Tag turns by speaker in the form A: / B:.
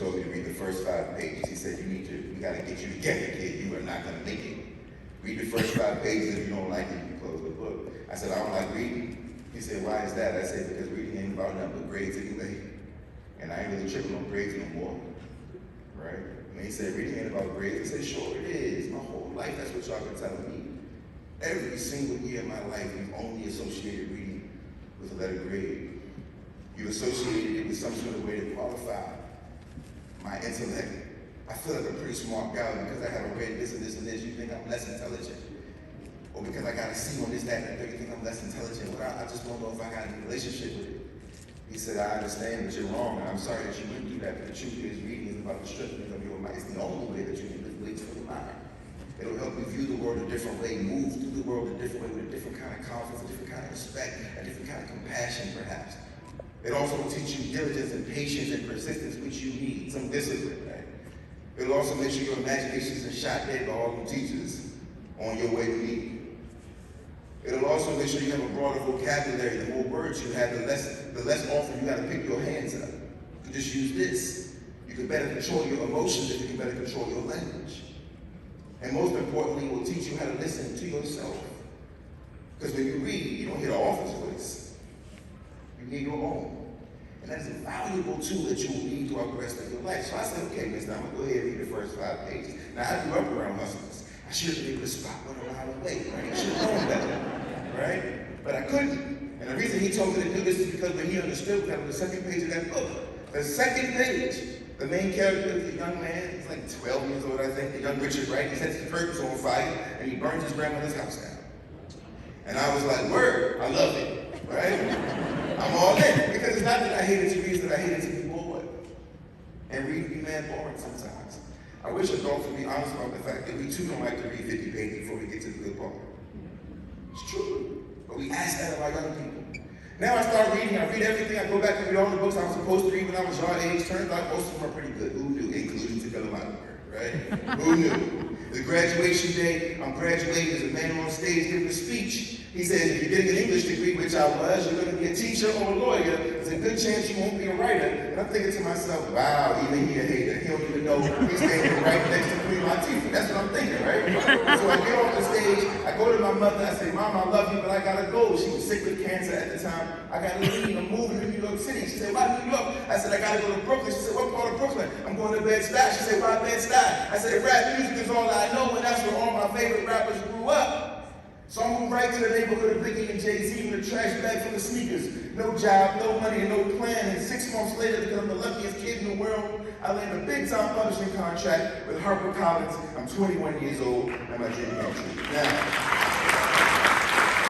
A: told me to read the first 5 pages. He said, we got to get you together, kid. You are not going to make it. Read the first 5 pages. If you don't like it, you can close the book. I said, I don't like reading. He said, why is that? I said, because reading ain't about nothing but grades anyway. And I ain't really tripping on grades no more. Right? And he said, reading ain't about grades. I said, sure it is. My whole life, that's what y'all been telling me. Every single year of my life, we've only associated reading with a letter grade. You associated it with some sort of way to qualify my intellect. I feel like a pretty smart guy because I haven't read this and this and this. You think I'm less intelligent? Or because I got a C on this, that, and the third, you think I'm less intelligent? Well, I just don't know if I got any relationship with it. He said, I understand that you're wrong, and I'm sorry that you went through that, but the truth is reading is about the strengthening of your mind. It's the only way that you can lift weights for your mind. It'll help you view the world a different way, move through the world a different way, with a different kind of confidence, a different kind of respect, a different kind of compassion, perhaps. It also will teach you diligence and patience and persistence, which you need, some discipline, right? It'll also make sure your imagination isn't shot dead by all the teachers on your way to me. It'll also make sure you have a broader vocabulary. The more words you have, the less often you got to pick your hands up. You can just use this. You can better control your emotions if you can better control your language. And most importantly, it will teach you how to listen to yourself. Because when you read, you don't hear the author's voice. You hear your own. And that is a valuable tool that you will need throughout the rest of your life. So I said, okay, mister, I'm going to go ahead and read the first 5 pages. Now, I grew up around hustlers. I should have been able to spot one a mile away, right? I should have known better, right? But I couldn't. And the reason he told me to do this is because when he understood that on the second page of that book, the second page, the main character is a young man, he's like 12 years old, I think, the young Richard, right? He sets his curtains on fire and he burns his grandmother's house down. And I was like, word, I love it, right? I'm all in. Because it's not that I hated to read, it's that I hated to be bored. And read be mad boring sometimes. I wish adults would be honest about the fact that we too don't like to read 50 pages before we get to the good part. It's true. But we ask that of our young people. Now I start reading, I read everything, I go back and read all the books I was supposed to read when I was your age. Turns out most of them are pretty good. Who knew? Including To Kill a Mockingbird, right? Who knew? The graduation day, I'm graduating, there's a man on stage giving a speech. He says, if you're getting an English degree, which I was, you're going to be a teacher or a lawyer. There's a good chance you won't be a writer. And I'm thinking to myself, wow, even he a hater. He don't even know he's standing right next to Queen Latifah. That's what I'm thinking, right? So I get off the stage, I go to my mother, I say, Mom, I love you, but I got to go. She was sick with cancer at the time. I got to leave. I'm moving to New York City. She said, why New York? I said, I got to go to Brooklyn. She said, what part of Brooklyn? I'm going to Bed-Stuy. She said, why Bed-Stuy? I said, rap music is all I know, and that's where all my favorite rappers grew up. So I moved right to the neighborhood of Biggie and Jay-Z with a trash bag full of sneakers. No job, no money, and no plan. And 6 months later, because I'm the luckiest kid in the world, I landed a big-time publishing contract with HarperCollins. I'm 21 years old, and my dream came true. Now,